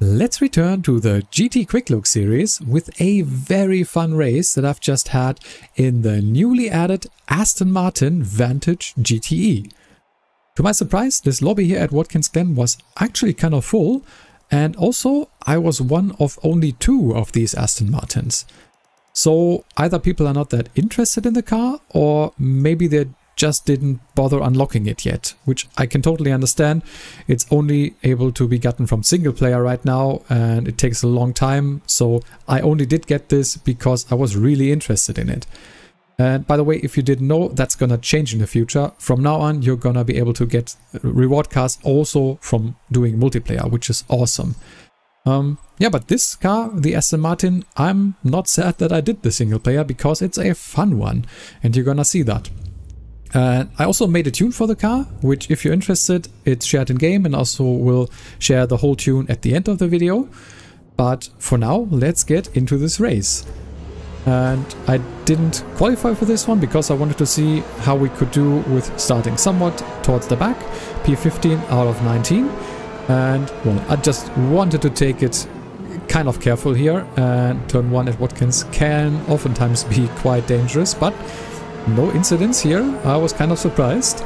Let's return to the GT Quick Look series with a very fun race that I've just had in the newly added Aston Martin Vantage GTE. To my surprise, this lobby here at Watkins Glen was actually kind of full, and also I was one of only 2 of these Aston Martins. So either people are not that interested in the car, or maybe they just didn't bother unlocking it yet, which I can totally understand. It's only able to be gotten from single player right now, and it takes a long time, so I only did get this because I was really interested in it. And by the way, if you didn't know, that's gonna change in the future. From now on, you're gonna be able to get reward cards also from doing multiplayer, which is awesome. Yeah, but this car, the Aston Martin, I'm not sad that I did the single player because it's a fun one, and you're gonna see that. I also made a tune for the car, which if you're interested, it's shared in game, and also will share the whole tune at the end of the video. But for now, let's get into this race. And I didn't qualify for this one because I wanted to see how we could do with starting somewhat towards the back. P15 out of 19. And well, I just wanted to take it kind of careful here, and turn 1 at Watkins can oftentimes be quite dangerous, but no incidents here. I was kind of surprised.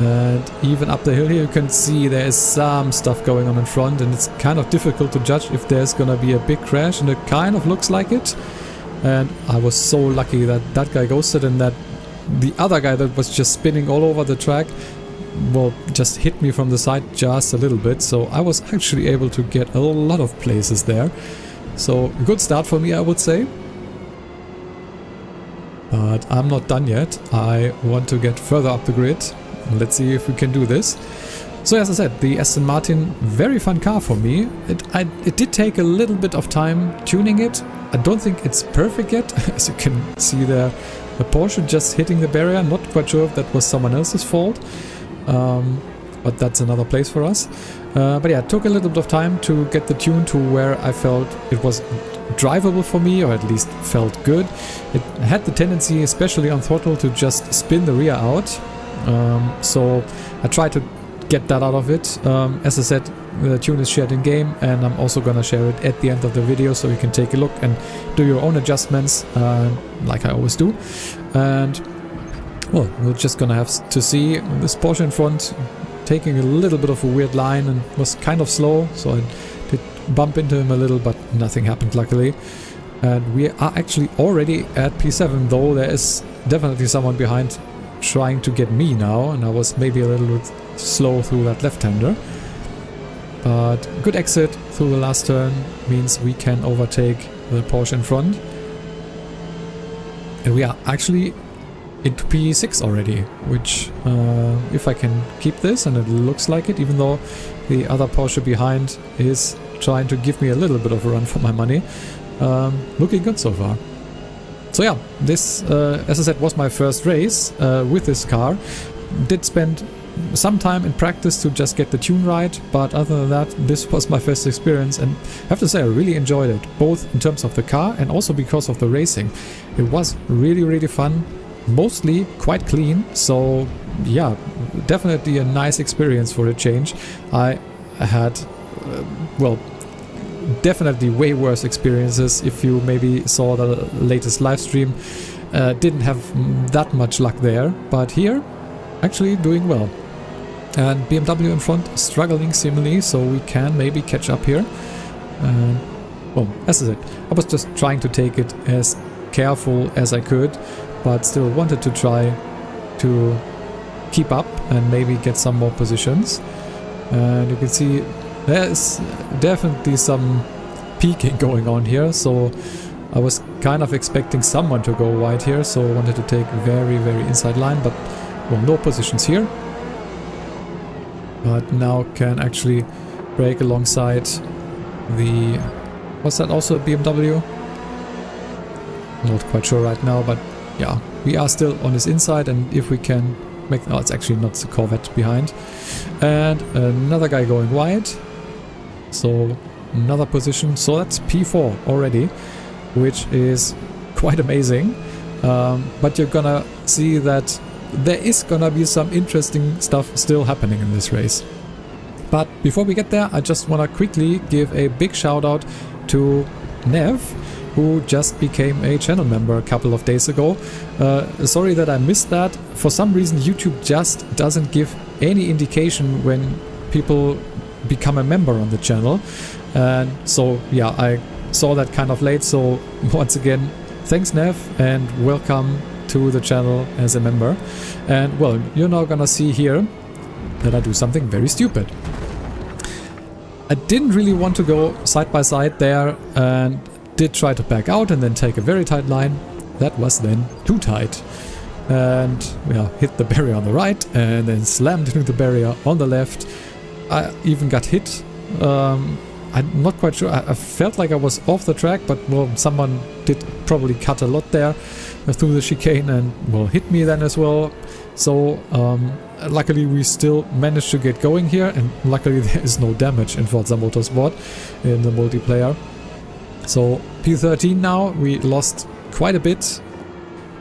And even up the hill here you can see there is some stuff going on in front, and it's kind of difficult to judge if there's gonna be a big crash, and it kind of looks like it. And I was so lucky that that guy ghosted, and that the other guy that was just spinning all over the track, well, just hit me from the side just a little bit. So I was actually able to get a lot of places there. So a good start for me, I would say. But I'm not done yet. I want to get further up the grid. Let's see if we can do this. So as I said, the Aston Martin, very fun car for me. It did take a little bit of time tuning it. I don't think it's perfect yet. As you can see there, the Porsche just hitting the barrier. Not quite sure if that was someone else's fault. But that's another place for us. But yeah, it took a little bit of time to get the tune to where I felt it was drivable for me, or at least felt good. It had the tendency, especially on throttle, to just spin the rear out. So I tried to get that out of it. As I said, the tune is shared in game, and I'm also gonna share it at the end of the video, so you can take a look and do your own adjustments, like I always do. And well, we're just gonna have to see this Porsche in front taking a little bit of a weird line and was kind of slow, so I did bump into him a little, but nothing happened luckily. And we are actually already at P7, though there is definitely someone behind trying to get me now, and I was maybe a little bit slow through that left-hander. But good exit through the last turn means we can overtake the Porsche in front. And we are actually into P6 already, which if I can keep this, and it looks like it, even though the other Porsche behind is trying to give me a little bit of a run for my money, looking good so far. So yeah, this as I said was my first race with this car. Did spend some time in practice to just get the tune right, but other than that, this was my first experience, and I have to say I really enjoyed it, both in terms of the car and also because of the racing. It was really fun. Mostly quite clean, so yeah, definitely a nice experience for a change. I had, well, definitely way worse experiences. If you maybe saw the latest live stream, didn't have that much luck there, but here, actually doing well. And BMW in front struggling seemingly, so we can maybe catch up here. Well, as I said, I was just trying to take it as careful as I could, but still wanted to try to keep up and maybe get some more positions. And you can see there's definitely some peaking going on here, so I was kind of expecting someone to go wide here, so I wanted to take very inside line, but well, no positions here. But now can actually brake alongside the... was that also a BMW? Not quite sure right now, but yeah, we are still on his inside, and if we can make... oh, it's actually not the Corvette behind. And another guy going wide. So another position. So that's P4 already, which is quite amazing. But you're gonna see that there is gonna be some interesting stuff still happening in this race. But before we get there, I just want to quickly give a big shout out to Nev, who just became a channel member a couple of days ago. Sorry that I missed that. For some reason YouTube just doesn't give any indication when people become a member on the channel, and so yeah, I saw that kind of late. So once again, thanks Nev, and welcome to the channel as a member. And well, you're now gonna see here that I do something very stupid. I didn't really want to go side by side there, and did try to back out and then take a very tight line. That was then too tight, and yeah, hit the barrier on the right and then slammed into the barrier on the left. I even got hit. I'm not quite sure. I felt like I was off the track, but well, someone did probably cut a lot there through the chicane and well, hit me then as well. So luckily we still managed to get going here, and luckily there is no damage in Forza Motorsport in the multiplayer. So P13 now, we lost quite a bit,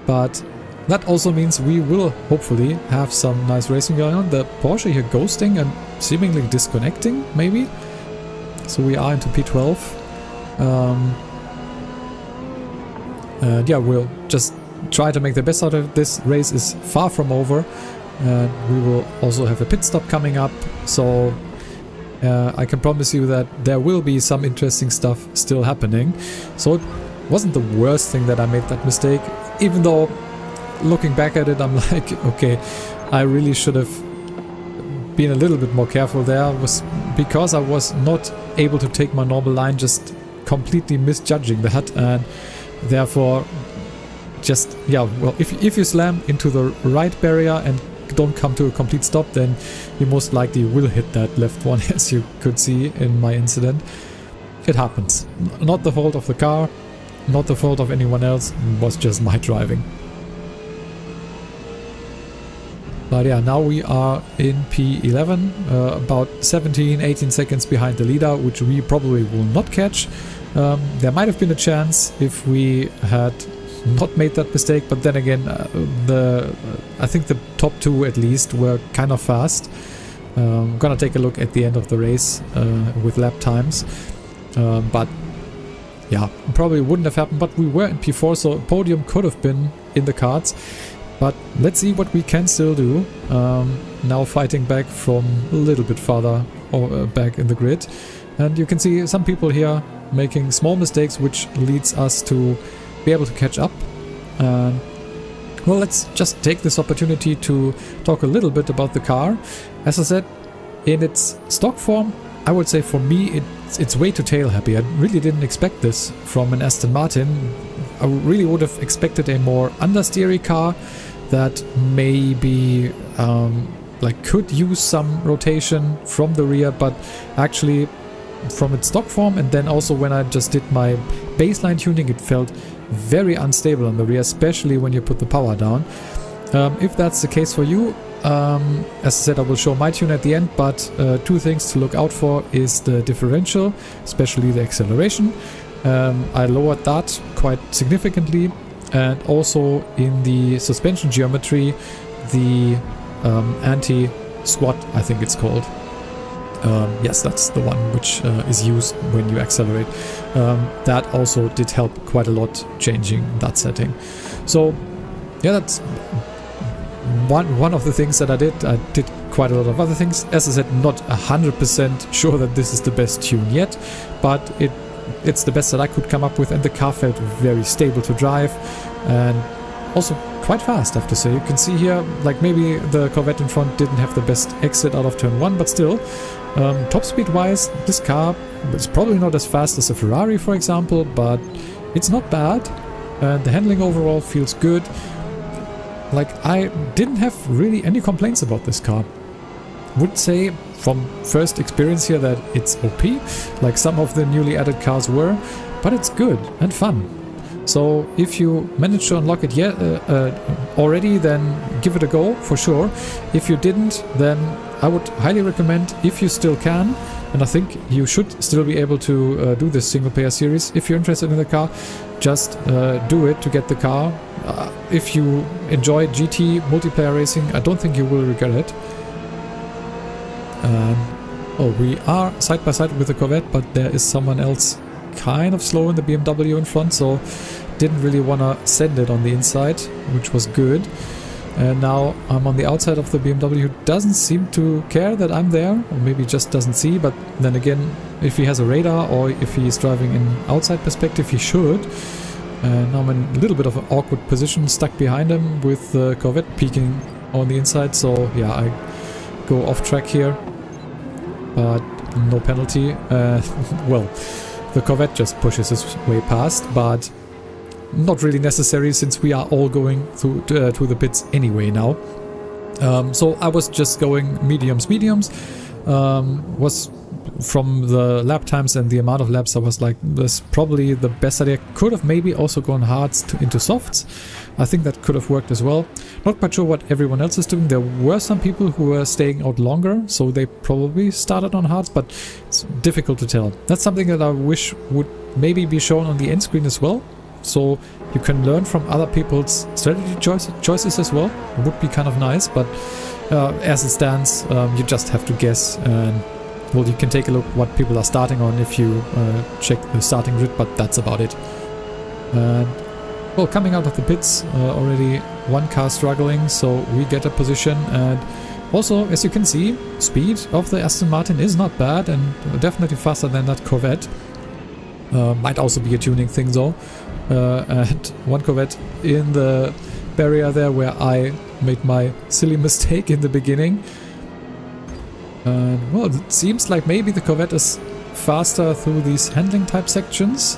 but that also means we will hopefully have some nice racing going on. The Porsche here ghosting and seemingly disconnecting, maybe. So we are into P12. And yeah, we'll just try to make the best out of it. This race is far from over. And we will also have a pit stop coming up. So I can promise you that there will be some interesting stuff still happening. So it wasn't the worst thing that I made that mistake, even though looking back at it, I'm like, okay, I really should have been a little bit more careful there. Was because I was not able to take my normal line, just completely misjudging that, and therefore just, yeah, well, if you slam into the right barrier and don't come to a complete stop, then you most likely will hit that left one, as you could see in my incident. It happens. Not the fault of the car, not the fault of anyone else, it was just my driving. But yeah, now we are in P11, about 17-18 seconds behind the leader, which we probably will not catch. There might have been a chance if we had not made that mistake, but then again, I think the top two at least were kind of fast. I'm gonna take a look at the end of the race with lap times, but yeah, probably wouldn't have happened. But we were in P4, so a podium could have been in the cards. But let's see what we can still do. Now fighting back from a little bit farther back in the grid, and you can see some people here making small mistakes, which leads us to be able to catch up. Well, let's just take this opportunity to talk a little bit about the car. As I said, in its stock form, I would say for me it's way too tail happy. I really didn't expect this from an Aston Martin. I really would have expected a more understeery car that maybe like could use some rotation from the rear, but actually from its stock form, and then also when I just did my baseline tuning, it felt very unstable on the rear, especially when you put the power down. If that's the case for you, as I said, I will show my tune at the end, but two things to look out for is the differential, especially the acceleration. I lowered that quite significantly, and also in the suspension geometry, the anti-squat, I think it's called. Yes, that's the one which is used when you accelerate. That also did help quite a lot changing that setting. So yeah, that's one of the things that I did. I did quite a lot of other things. As I said, not 100% sure that this is the best tune yet, but it's the best that I could come up with, and the car felt very stable to drive and also quite fast, I have to say. You can see here, like maybe the Corvette in front didn't have the best exit out of turn 1, but still, top speed wise, this car is probably not as fast as a Ferrari, for example, but it's not bad, and the handling overall feels good. Like, I didn't have really any complaints about this car. Would say from first experience here that it's OP, like some of the newly added cars were, but it's good and fun. So if you managed to unlock it yet already, then give it a go for sure. If you didn't, then I would highly recommend, if you still can, and I think you should still be able to do this single player series. If you're interested in the car, just do it to get the car. If you enjoy GT multiplayer racing, I don't think you will regret it. Oh, we are side by side with the Corvette, but there is someone else kind of slow in the BMW in front, so didn't really want to send it on the inside, which was good. And now I'm on the outside of the BMW, who doesn't seem to care that I'm there, or maybe just doesn't see, but then again, if he has a radar or if he's driving in outside perspective, he should. And now I'm in a little bit of an awkward position, stuck behind him with the Corvette peeking on the inside, so yeah, I go off track here, but no penalty. Well, the Corvette just pushes his way past, but not really necessary since we are all going through to the pits anyway now. So I was just going mediums. Was from the lap times and the amount of laps, I was like, that's probably the best idea. Could have maybe also gone hards into softs. I think that could have worked as well. Not quite sure what everyone else is doing. There were some people who were staying out longer, so they probably started on hards, but it's difficult to tell. That's something that I wish would maybe be shown on the end screen as well, so you can learn from other people's strategy choices as well. It would be kind of nice, but as it stands, you just have to guess. And well, you can take a look what people are starting on if you check the starting grid, but that's about it. And well, coming out of the pits, already one car struggling, so we get a position. And also, as you can see, speed of the Aston Martin is not bad and definitely faster than that Corvette. Might also be a tuning thing though. And one Corvette in the barrier there where I made my silly mistake in the beginning. And well, it seems like maybe the Corvette is faster through these handling type sections.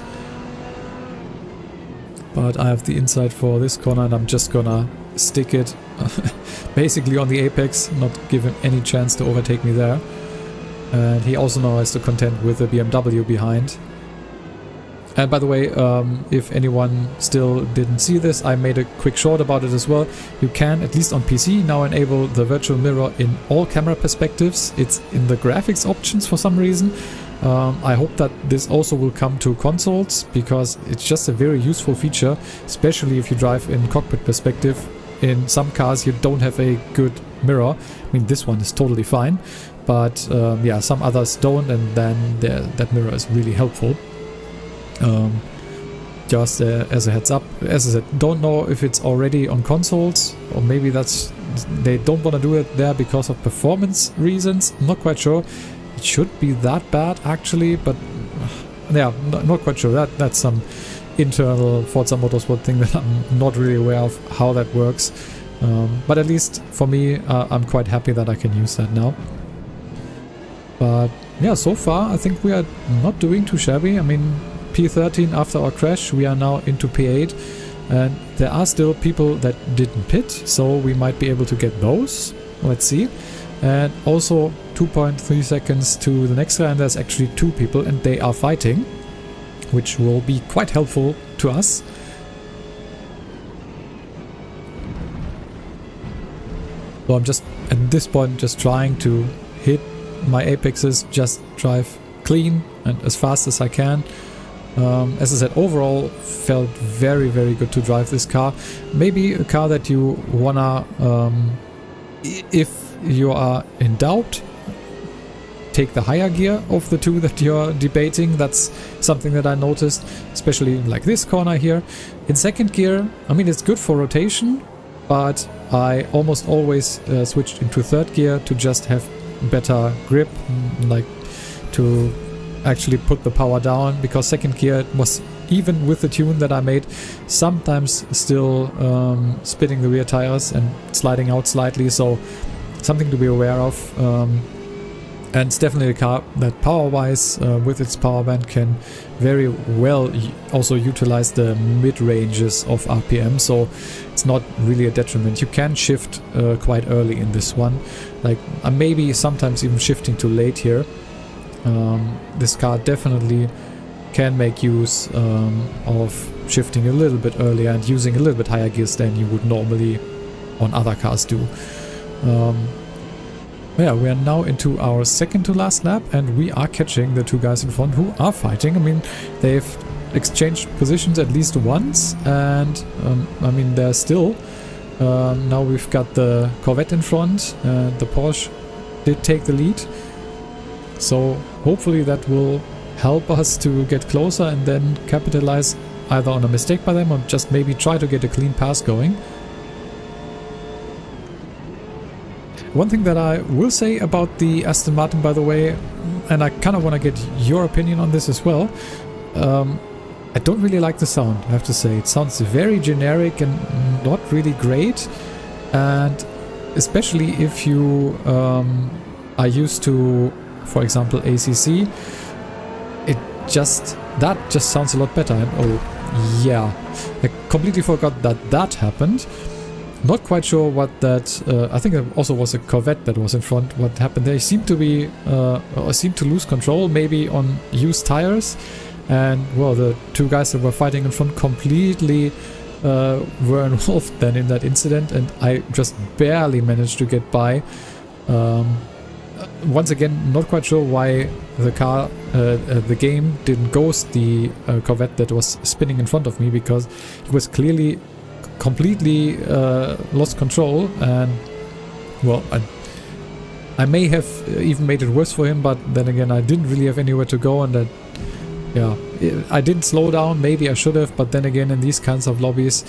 But I have the inside for this corner and I'm just gonna stick it basically on the apex, not give him any chance to overtake me there. And he also now has to contend with the BMW behind. And by the way, if anyone still didn't see this, I made a quick short about it as well. You can, at least on PC, now enable the virtual mirror in all camera perspectives. It's in the graphics options for some reason. I hope that this also will come to consoles, because it's just a very useful feature, especially if you drive in cockpit perspective. In some cars you don't have a good mirror. I mean, this one is totally fine, but yeah, some others don't, and then that mirror is really helpful. Just as a heads up, as I said, don't know if it's already on consoles, or maybe that's they don't want to do it there because of performance reasons. I'm not quite sure. It should be that bad actually, but yeah, not quite sure. That's some internal Forza Motorsport thing that I'm not really aware of how that works. But at least for me, I'm quite happy that I can use that now. But yeah, so far I think we are not doing too shabby. I mean, P13 after our crash, we are now into P8, and there are still people that didn't pit, so we might be able to get those. Let's see. And also 2.3 seconds to the next guy, and there's actually two people and they are fighting, which will be quite helpful to us. So I'm just at this point just trying to hit my apexes, just drive clean and as fast as I can. As I said, overall felt very, very good to drive this car. Maybe a car that you wanna, if you are in doubt, take the higher gear of the two that you're debating. That's something that I noticed, especially like this corner here. In second gear, I mean, it's good for rotation, but I almost always switched into third gear to just have better grip, like to actually put the power down, because second gear was, even with the tune that I made, sometimes still spinning the rear tires and sliding out slightly, so something to be aware of. And it's definitely a car that power-wise, with its power band, can very well also utilize the mid-ranges of RPM, so it's not really a detriment. You can shift quite early in this one, like maybe sometimes even shifting too late here. This car definitely can make use of shifting a little bit earlier and using a little bit higher gears than you would normally on other cars do. Yeah, we are now into our second to last lap, and we are catching the two guys in front who are fighting. I mean, they've exchanged positions at least once, and I mean, they're still. Now we've got the Corvette in front, the Porsche did take the lead. So hopefully that will help us to get closer and then capitalize either on a mistake by them or just maybe try to get a clean pass going. One thing that I will say about the Aston Martin, by the way, and I kind of want to get your opinion on this as well, I don't really like the sound, I have to say. It sounds very generic and not really great, and especially if you are used to, for example, ACC, that just sounds a lot better. And oh yeah, I completely forgot that that happened. Not quite sure what that, I think it also was a Corvette that was in front. What happened there? Seemed to be, or seemed to lose control, maybe on used tires. And well, the two guys that were fighting in front completely were involved then in that incident, and I just barely managed to get by. Once again, not quite sure why the car, the game didn't ghost the Corvette that was spinning in front of me, because it was clearly completely lost control, and well, I may have even made it worse for him, but then again I didn't really have anywhere to go, and that, yeah, I didn't slow down. Maybe I should have, but then again in these kinds of lobbies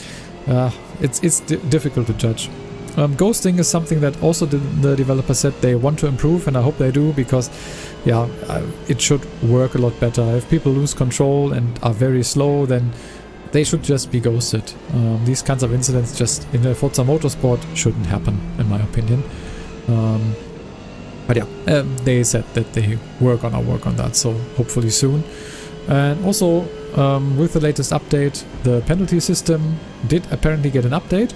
it's difficult to judge. Ghosting is something that also the developer said they want to improve, and I hope they do, because yeah, it should work a lot better. If people lose control and are very slow, then they should just be ghosted. These kinds of incidents just in the Forza Motorsport shouldn't happen, in my opinion. But yeah, they said that they work on that, so hopefully soon. And also, with the latest update, the penalty system did apparently get an update.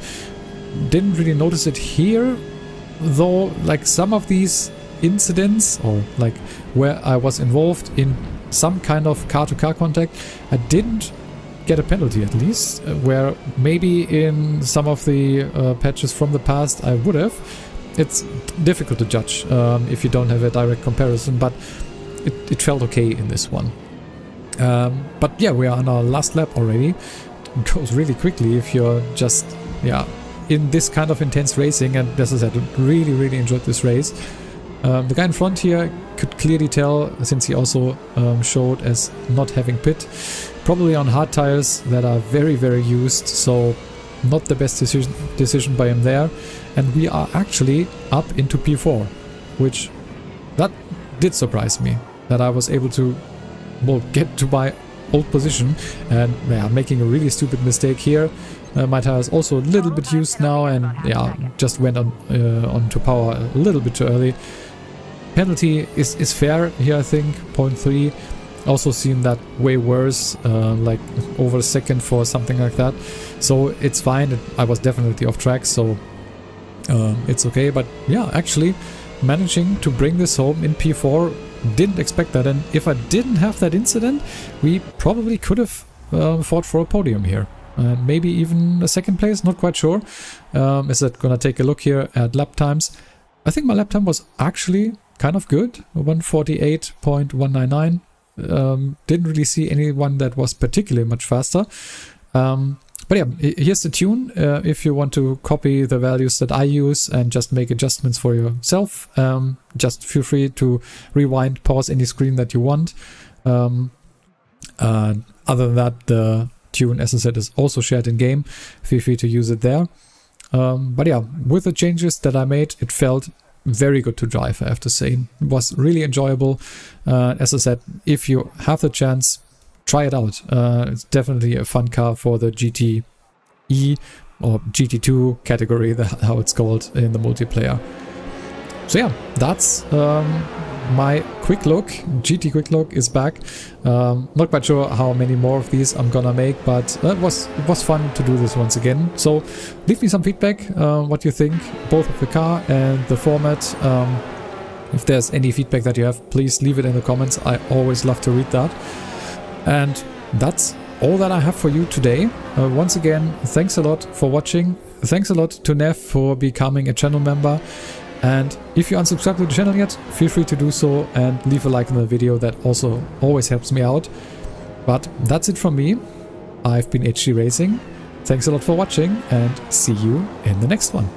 Didn't really notice it here, though, like some of these incidents, or like where I was involved in some kind of car-to-car contact, I didn't get a penalty, at least, where maybe in some of the patches from the past I would have. It's difficult to judge if you don't have a direct comparison, but it felt okay in this one. But yeah, we are on our last lap already. It goes really quickly if you're just, yeah, in this kind of intense racing, and as I said, really enjoyed this race. The guy in front here could clearly tell, since he also showed as not having pit, probably on hard tires that are very used, so not the best decision by him there. And we are actually up into P4, which that did surprise me, that I was able to, well, get to my old position, and yeah, making a really stupid mistake here. My tire is also a little bit used now, and yeah, just went on to power a little bit too early. Penalty is fair here, I think, 0.3. Also seen that way worse, like over a second for something like that. So it's fine. I was definitely off track, so it's okay. But yeah, actually managing to bring this home in P4, didn't expect that. And if I didn't have that incident, we probably could have fought for a podium here. Maybe even a second place, not quite sure. Is that gonna take a look here at lap times? I think my lap time was actually kind of good, 1:48.199. Didn't really see anyone that was particularly much faster. But yeah, here's the tune. If you want to copy the values that I use and just make adjustments for yourself, just feel free to rewind, pause any screen that you want. Other than that, the tune, as I said, is also shared in game. Feel free to use it there. But yeah, with the changes that I made, it felt very good to drive, I have to say. It was really enjoyable. As I said, if you have the chance, try it out. It's definitely a fun car for the GTE or GT2 category, how it's called in the multiplayer. So yeah, that's my quick look. GT quick look is back. Not quite sure how many more of these I'm gonna make, but it was fun to do this once again. So leave me some feedback, what you think, both of the car and the format. If there's any feedback that you have, please leave it in the comments. I always love to read that. And that's all that I have for you today. Once again, thanks a lot for watching. Thanks a lot to Nev for becoming a channel member. And if you unsubscribed to the channel yet, feel free to do so and leave a like on the video. That also always helps me out. But that's it from me. I've been HG Racing. Thanks a lot for watching, and see you in the next one.